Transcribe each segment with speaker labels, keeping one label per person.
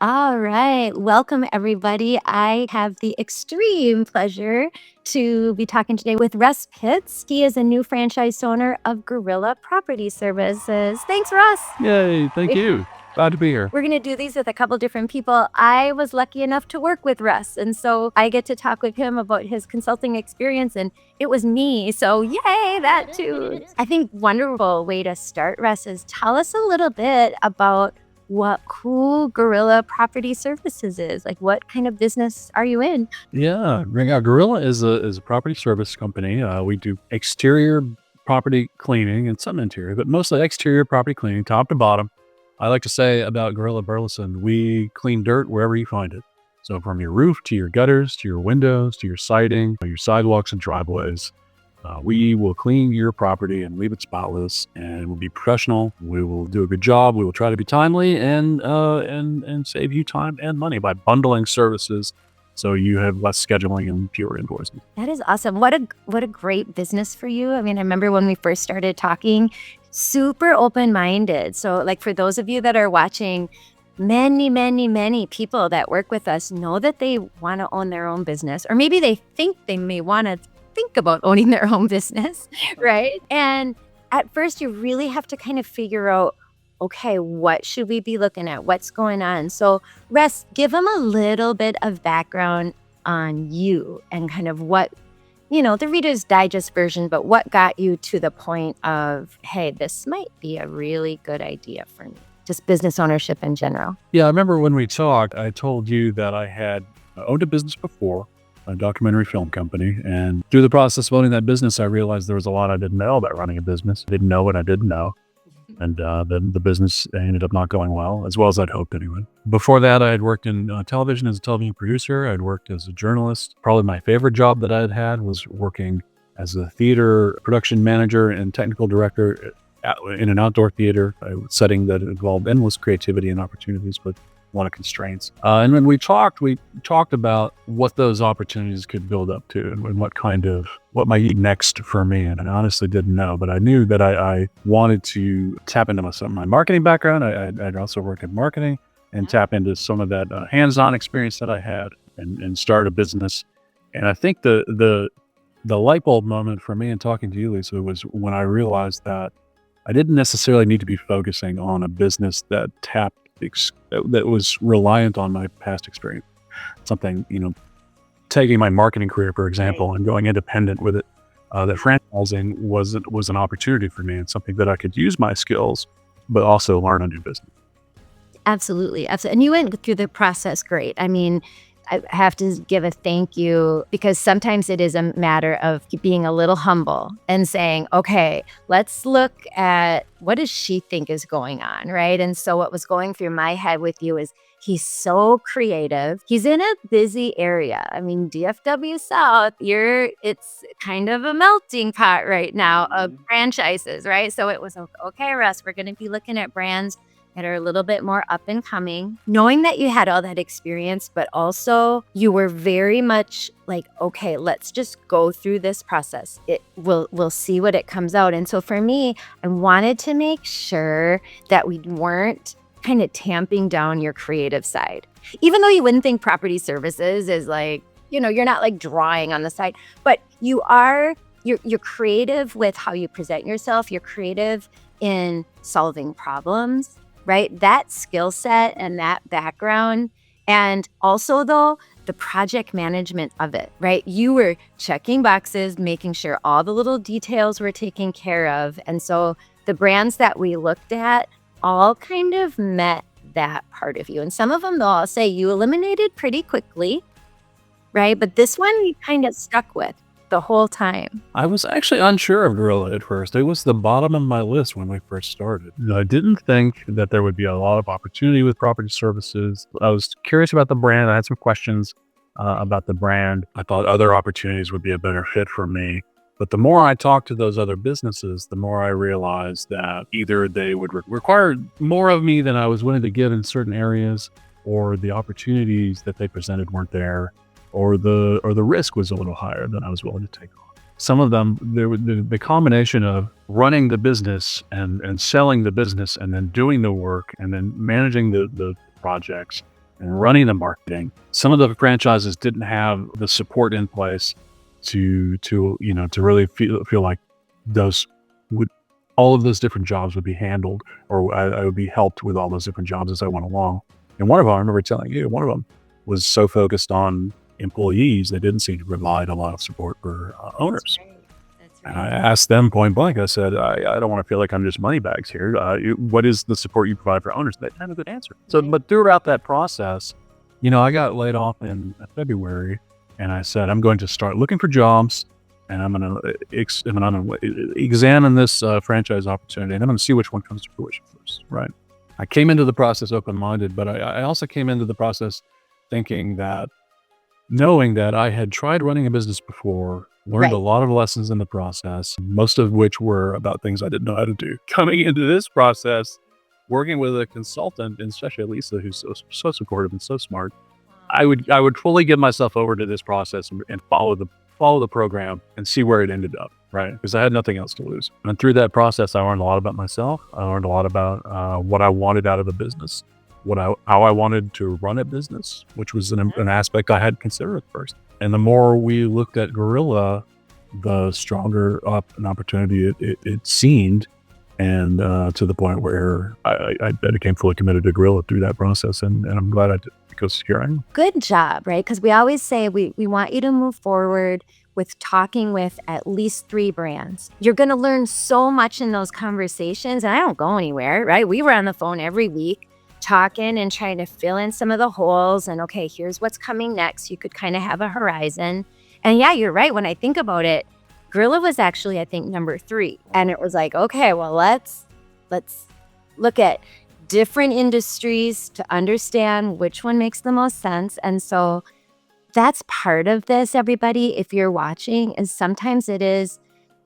Speaker 1: All right. Welcome, everybody. I have the extreme pleasure to be talking today with Russ Pitts. He is a new franchise owner of Gorilla Property Services. Thanks, Russ.
Speaker 2: Yay, thank you. Glad to be here.
Speaker 1: We're going to do these with a couple different people. I was lucky enough to work with Russ, and so I get to talk with him about his consulting experience, and it was me. So yay, that too. I think wonderful way to start, Russ, is tell us a little bit about what cool Gorilla Property Services is. Like, what kind of business are you in?
Speaker 2: Yeah, Gorilla is a property service company. We do exterior property cleaning and some interior, but mostly exterior property cleaning, top to bottom. I like to say about Gorilla Burleson, we clean dirt wherever you find it. So from your roof to your gutters, to your windows, to your siding, your sidewalks and driveways. We will clean your property and leave it spotless, and we'll be professional. We will do a good job. We will try to be timely and save you time and money by bundling services, so you have less scheduling and fewer invoices.
Speaker 1: That is awesome. What a great business for you. I mean, I remember when we first started talking, super open-minded. So like for those of you that are watching, many people that work with us know that they want to own their own business, or maybe they think they may want to think about owning their own business, right? And at first you really have to kind of figure out, okay, what should we be looking at? What's going on? So Russ, give them a little bit of background on you and kind of what, the Reader's Digest version, but what got you to the point of, hey, this might be a really good idea for me, just business ownership in general.
Speaker 2: Yeah, I remember when we talked, I told you that I had owned a business before, a documentary film company. And through the process of owning that business, I realized there was a lot I didn't know about running a business. I didn't know what I didn't know. And then the business ended up not going well as I'd hoped anyway. Before that, I had worked in television as a television producer. I'd worked as a journalist. Probably my favorite job that I had was working as a theater production manager and technical director in an outdoor theater, a setting that involved endless creativity and opportunities, but a lot of constraints. And when we talked about what those opportunities could build up to and what might be next for me. And I honestly didn't know, but I knew that I wanted to tap into my marketing background. I'd also worked in marketing and tap into some of that hands-on experience that I had and start a business. And I think the light bulb moment for me in talking to you, Lisa, was when I realized that I didn't necessarily need to be focusing on a business that that was reliant on my past experience. Something, taking my marketing career, for example, and going independent with it, that franchising was an opportunity for me and something that I could use my skills, but also learn a new business.
Speaker 1: Absolutely. And you went through the process great. I mean, I have to give a thank you, because sometimes it is a matter of being a little humble and saying, okay, let's look at what does she think is going on, right? And so what was going through my head with you is he's so creative. He's in a busy area. I mean, DFW South, it's kind of a melting pot right now of franchises, right? So it was, okay, Russ, we're going to be looking at brands that are a little bit more up and coming, knowing that you had all that experience, but also you were very much like, okay, let's just go through this process. We'll see what it comes out. And so for me, I wanted to make sure that we weren't kind of tamping down your creative side. Even though you wouldn't think property services is like, you're not like drawing on the side, but you're creative with how you present yourself. You're creative in solving problems, right? That skill set and that background. And also though, the project management of it, right? You were checking boxes, making sure all the little details were taken care of. And so the brands that we looked at all kind of met that part of you. And some of them, though, I'll say you eliminated pretty quickly, right? But this one you kind of stuck with the whole time.
Speaker 2: I was actually unsure of Gorilla at first. It was the bottom of my list when we first started. I didn't think that there would be a lot of opportunity with property services. I was curious about the brand. I had some questions about the brand. I thought other opportunities would be a better fit for me. But the more I talked to those other businesses, the more I realized that either they would require more of me than I was willing to give in certain areas, or the opportunities that they presented weren't there, or the risk was a little higher than I was willing to take on. Some of them, the combination of running the business and selling the business and then doing the work and then managing the projects and running the marketing. Some of the franchises didn't have the support in place to really feel like those would all of those different jobs would be handled, or I would be helped with all those different jobs as I went along. And one of them, I remember telling you, one of them was so focused on employees, they didn't seem to provide a lot of support for owners.
Speaker 1: That's
Speaker 2: And
Speaker 1: right.
Speaker 2: I asked them point blank, I said, I don't want to feel like I'm just money bags here. What is the support you provide for owners? They didn't have a good answer. So,
Speaker 1: Right.
Speaker 2: but throughout that process, I got laid off in February, and I said, I'm going to start looking for jobs, and I'm going to examine this franchise opportunity, and I'm going to see which one comes to fruition first, right? I came into the process open-minded, but I also came into the process thinking that, knowing that I had tried running a business before, learned a
Speaker 1: Right.
Speaker 2: lot of lessons in the process, most of which were about things I didn't know how to do. Coming into this process, working with a consultant, and especially Lisa, who's so supportive and so smart, I would fully give myself over to this process and follow the program and see where it ended up, right? Because I had nothing else to lose. And through that process, I learned a lot about myself. I learned a lot about what I wanted out of a business, how I wanted to run a business, which was an aspect I hadn't considered at first. And the more we looked at Gorilla, the stronger an opportunity it seemed, and to the point where I became fully committed to Gorilla through that process, and I'm glad I did, because here I am.
Speaker 1: Good job, right? Because we always say we want you to move forward with talking with at least 3 brands. You're going to learn so much in those conversations, and I don't go anywhere, right? We were on the phone every week talking and trying to fill in some of the holes, and okay, here's what's coming next. You could kind of have a horizon. And yeah, you're right. When I think about it, Gorilla was actually, I think, number 3. And it was like, okay, well, let's look at different industries to understand which one makes the most sense. And so that's part of this, everybody, if you're watching, is sometimes it is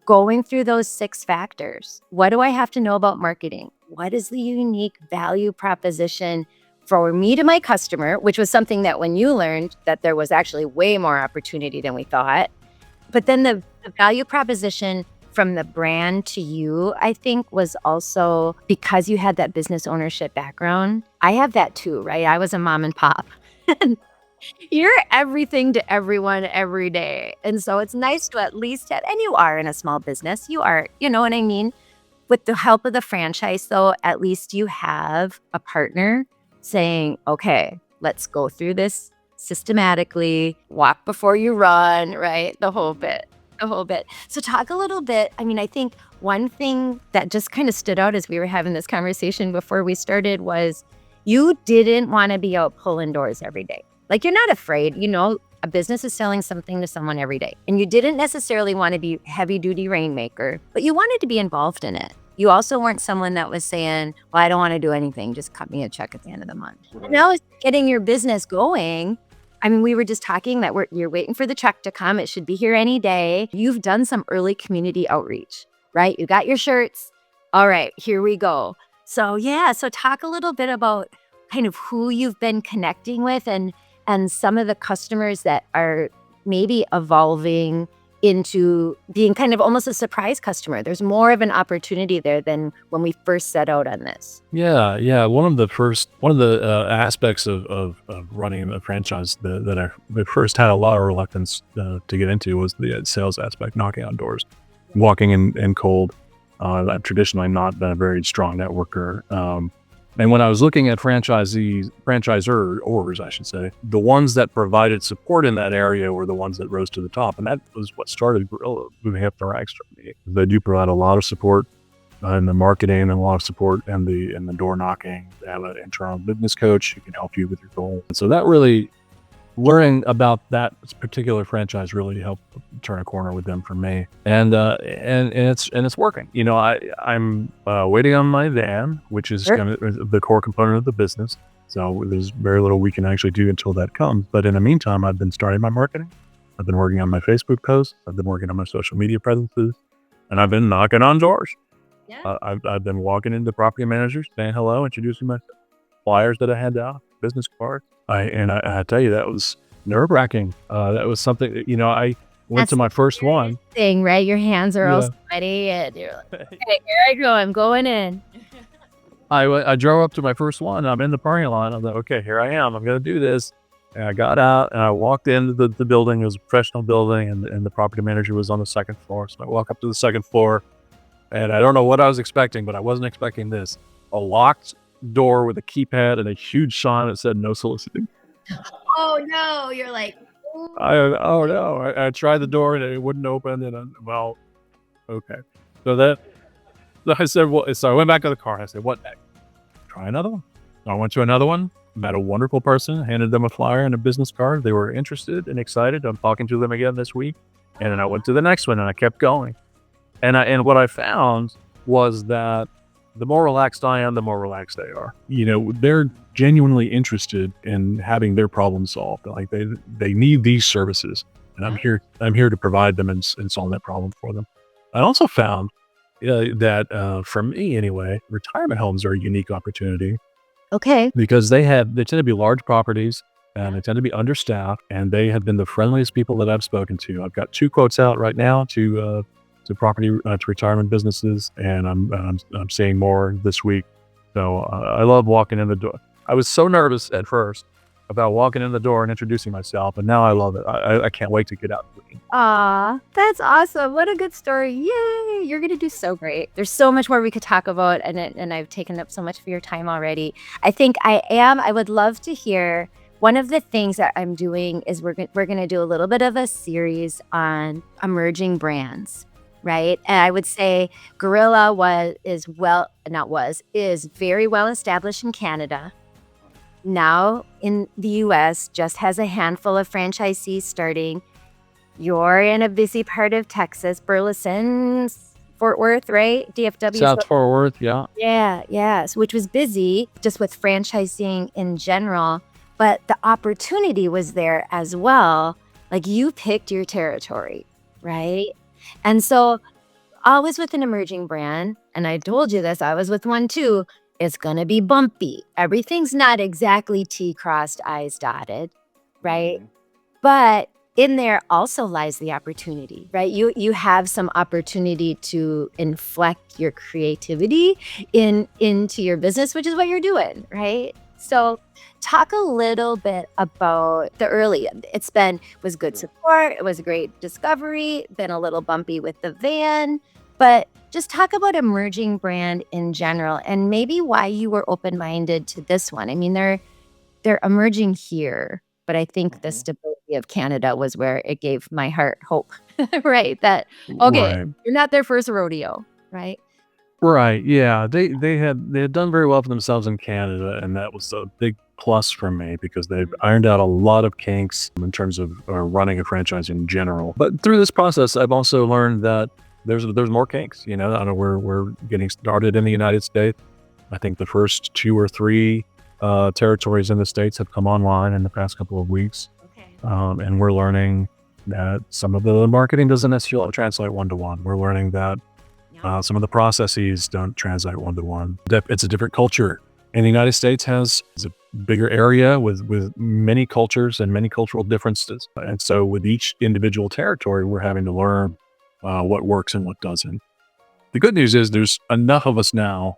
Speaker 1: going through those 6 factors. What do I have to know about marketing? What is the unique value proposition for me to my customer, which was something that when you learned that there was actually way more opportunity than we thought. But then the value proposition from the brand to you, I think, was also because you had that business ownership background. I have that too, right? I was a mom and pop. You're everything to everyone every day. And so it's nice to at least have, and you are in a small business. You are, you know what I mean? With the help of the franchise, though, at least you have a partner saying, okay, let's go through this systematically, walk before you run, right? The whole bit. So talk a little bit. I mean, I think one thing that just kind of stood out as we were having this conversation before we started was you didn't want to be out pulling doors every day. Like, you're not afraid, a business is selling something to someone every day. And you didn't necessarily want to be heavy duty rainmaker, but you wanted to be involved in it. You also weren't someone that was saying, well, I don't want to do anything. Just cut me a check at the end of the month.
Speaker 2: Right.
Speaker 1: Now it's getting your business going. I mean, we were just talking that you're waiting for the check to come. It should be here any day. You've done some early community outreach, right? You got your shirts. All right, here we go. So yeah, so talk a little bit about kind of who you've been connecting with and some of the customers that are maybe evolving into being kind of almost a surprise customer. There's more of an opportunity there than when we first set out on this.
Speaker 2: Yeah. One of the aspects of running a franchise that I first had a lot of reluctance to get into was the sales aspect, knocking on doors, walking in cold. I've traditionally not been a very strong networker. And when I was looking at franchisors, I should say, the ones that provided support in that area were the ones that rose to the top. And that was what started Gorilla moving up the ranks for me. They do provide a lot of support in the marketing and a lot of support in the door knocking. They have an internal business coach who can help you with your goal. And so that really, learning about that particular franchise really helped turn a corner with them for me, and it's working. I'm waiting on my van, which is
Speaker 1: Sure.
Speaker 2: kind of the core component of the business. So there's very little we can actually do until that comes. But in the meantime, I've been starting my marketing. I've been working on my Facebook posts. I've been working on my social media presences, and I've been knocking on doors.
Speaker 1: Yeah.
Speaker 2: I've been walking into property managers, saying hello, introducing my flyers that I hand out, business cards. I tell you, that was nerve-wracking. That was something that, I went
Speaker 1: That's
Speaker 2: to my first one.
Speaker 1: thing, right? Your hands are all
Speaker 2: Yeah.
Speaker 1: sweaty and you're like, okay, here I go. I'm going in.
Speaker 2: I drove up to my first one. I'm in the parking lot. I was like, okay, here I am. I'm going to do this. And I got out and I walked into the building. It was a professional building, and the property manager was on the second floor. So I walk up to the second floor, and I don't know what I was expecting, but I wasn't expecting this. A locked door with a keypad and a huge sign that said no soliciting.
Speaker 1: Oh no, you're like,
Speaker 2: Oh no! I tried the door and it wouldn't open. And well, okay. So I said, well, so I went back to the car. And I said, what next? Try another one. So I went to another one. Met a wonderful person. Handed them a flyer and a business card. They were interested and excited. I'm talking to them again this week. And then I went to the next one and I kept going. And what I found was that the more relaxed I am, the more relaxed they are. They're genuinely interested in having their problem solved. Like they need these services, and I'm here to provide them and solve that problem for them. I also found that for me anyway, retirement homes are a unique opportunity
Speaker 1: okay.
Speaker 2: because they tend to be large properties and they tend to be understaffed, and they have been the friendliest people that I've spoken to. I've got 2 quotes out right now to retirement businesses, and I'm seeing more this week. So I love walking in the door. I was so nervous at first about walking in the door and introducing myself, and now I love it. I can't wait to get out.
Speaker 1: Aw, that's awesome. What a good story. Yay. You're going to do so great. There's so much more we could talk about, and I've taken up so much of your time already. I think I would love to hear, one of the things that I'm doing is we're going to do a little bit of a series on emerging brands. Right. And I would say Gorilla is very well established in Canada. Now in the US, just has a handful of franchisees starting. You're in a busy part of Texas, Burleson, Fort Worth, right? DFW.
Speaker 2: South Fort Worth, yeah.
Speaker 1: Yeah. So, which was busy just with franchising in general. But the opportunity was there as well. Like, you picked your territory, right? And so always with an emerging brand, and I told you this, I was with one too, it's going to be bumpy. Everything's not exactly T crossed, I's dotted, right? But in there also lies the opportunity, right? You have some opportunity to inflect your creativity into your business, which is what you're doing, right? So talk a little bit about the early. Was good support. It was a great discovery. Been a little bumpy with the van, but just talk about emerging brand in general and maybe why you were open-minded to this one. I mean, they're emerging here, but I think the stability of Canada was where it gave my heart hope, right? That, okay,
Speaker 2: Right.
Speaker 1: you're not their first rodeo, right?
Speaker 2: Right. Yeah. They had done very well for themselves in Canada, and that was a big plus for me because they've ironed out a lot of kinks in terms of running a franchise in general. But through this process, I've also learned that there's more kinks. I know we're getting started in the United States. I think the first 2 or 3 territories in the States have come online in the past couple of weeks.
Speaker 1: Okay.
Speaker 2: And we're learning that some of the marketing doesn't necessarily translate one-to-one. We're learning that some of the processes don't translate one-to-one. It's a different culture. And the United States is a bigger area with many cultures and many cultural differences. And so with each individual territory, we're having to learn what works and what doesn't. The good news is there's enough of us now.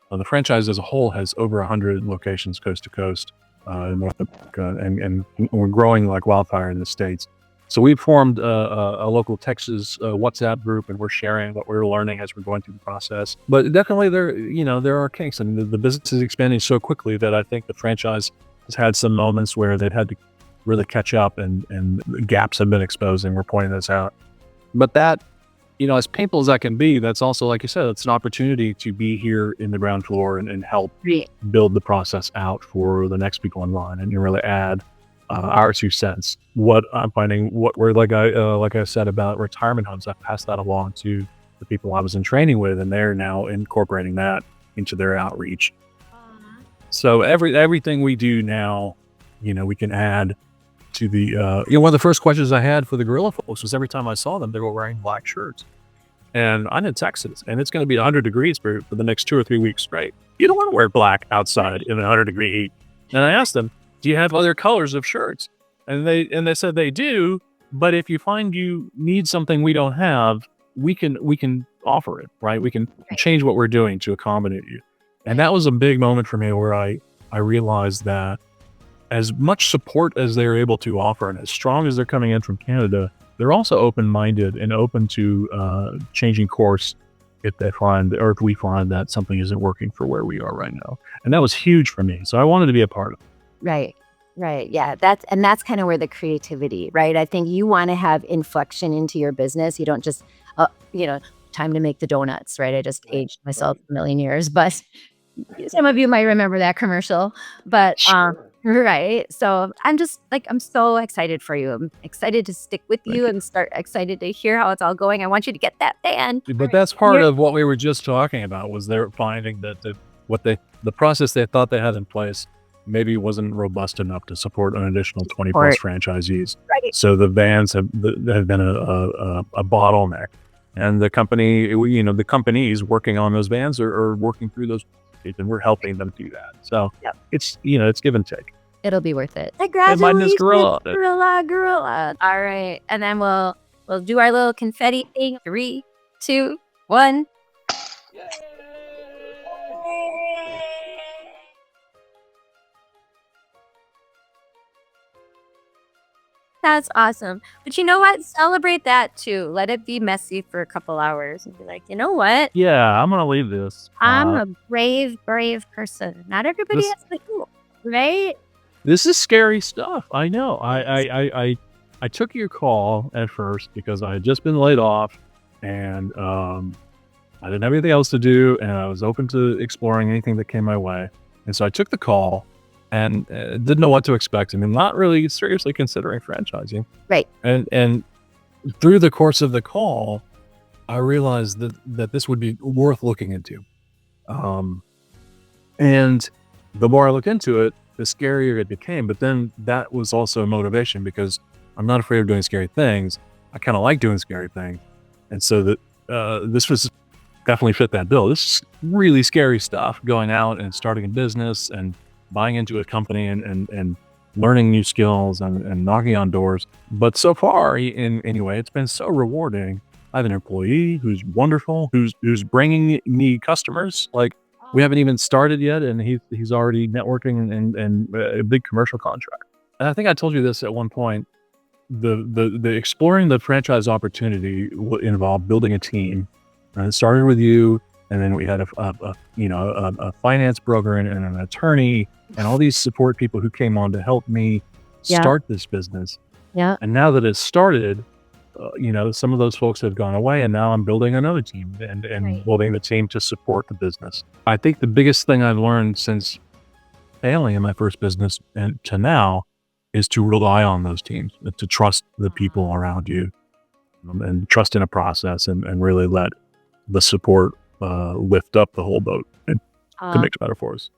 Speaker 2: The franchise as a whole has over 100 locations coast to coast in North America, and we're growing like wildfire in the States. So we've formed a local Texas WhatsApp group, and we're sharing what we're learning as we're going through the process. But definitely there are kinks. I mean, the business is expanding so quickly that I think the franchise has had some moments where they've had to really catch up, and gaps have been exposed, and we're pointing this out. But that, as painful as that can be, that's also, like you said, it's an opportunity to be here in the ground floor and help build the process out for the next people in line, and you really add our 2 cents. What I'm finding, like I said about retirement homes, I've passed that along to the people I was in training with, and they're now incorporating that into their outreach. So everything we do now, we can add to the, one of the first questions I had for the Gorilla folks was every time I saw them, they were wearing black shirts. And I'm in Texas, and it's going to be 100 degrees for the next 2 or 3 weeks straight. You don't want to wear black outside in 100-degree heat. And I asked them, do you have other colors of shirts? And they said they do, but if you find you need something we don't have, we can offer it, right? We can change what we're doing to accommodate you. And that was a big moment for me where I realized that as much support as they're able to offer and as strong as they're coming in from Canada, they're also open-minded and open to changing course if they find, or if we find that something isn't working for where we are right now. And that was huge for me. So I wanted to be a part of it.
Speaker 1: Right. Right. Yeah. That's kind of where the creativity, right? I think you want to have inflection into your business. You don't just, time to make the donuts, right? I just aged myself a million years, but some of you might remember that commercial, but, right. So I'm just like, I'm so excited for you. I'm excited to stick with
Speaker 2: Thank
Speaker 1: you
Speaker 2: you.
Speaker 1: and start excited to hear how it's all going. I want you to get that van.
Speaker 2: But that's part of what we were just talking about, was they're finding that the process they thought they had in place maybe wasn't robust enough to support an additional 20 plus franchisees.
Speaker 1: Right.
Speaker 2: So the vans have been a bottleneck, and the companies working on those vans are working through those, and we're helping them do that. So it's give and take.
Speaker 1: It'll be worth it.
Speaker 2: Congratulations, gorilla.
Speaker 1: Gorilla. All right. And then we'll do our little confetti thing. 3, 2, 1. That's awesome. But you know what? Celebrate that too. Let it be messy for a couple hours and be like, you know what?
Speaker 2: Yeah, I'm gonna leave this.
Speaker 1: I'm a brave person. Not everybody has to do, right?
Speaker 2: This is scary stuff. I know. I took your call at first because I had just been laid off, and I didn't have anything else to do, and I was open to exploring anything that came my way. And so I took the call and didn't know what to expect. I mean, not really seriously considering franchising.
Speaker 1: Right.
Speaker 2: And through the course of the call, I realized that this would be worth looking into. And the more I look into it, the scarier it became. But then that was also a motivation, because I'm not afraid of doing scary things. I kind of like doing scary things. And so that this was definitely fit that bill. This is really scary stuff, going out and starting a business and buying into a company and learning new skills and knocking on doors. But so far, anyway, it's been so rewarding. I have an employee who's wonderful, who's bringing me customers. Like, we haven't even started yet, and he's already networking and a big commercial contract. And I think I told you this at one point. The exploring the franchise opportunity will involve building a team. And it started with you, and then we had a finance broker and an attorney and all these support people who came on to help me start this business.
Speaker 1: Yeah.
Speaker 2: And now that it's started, some of those folks have gone away, and now I'm building another team and building the team to support the business. I think the biggest thing I've learned since failing in my first business and to now is to rely on those teams, to trust the people around you, and trust in a process, and really let the support lift up the whole boat, to mix metaphors.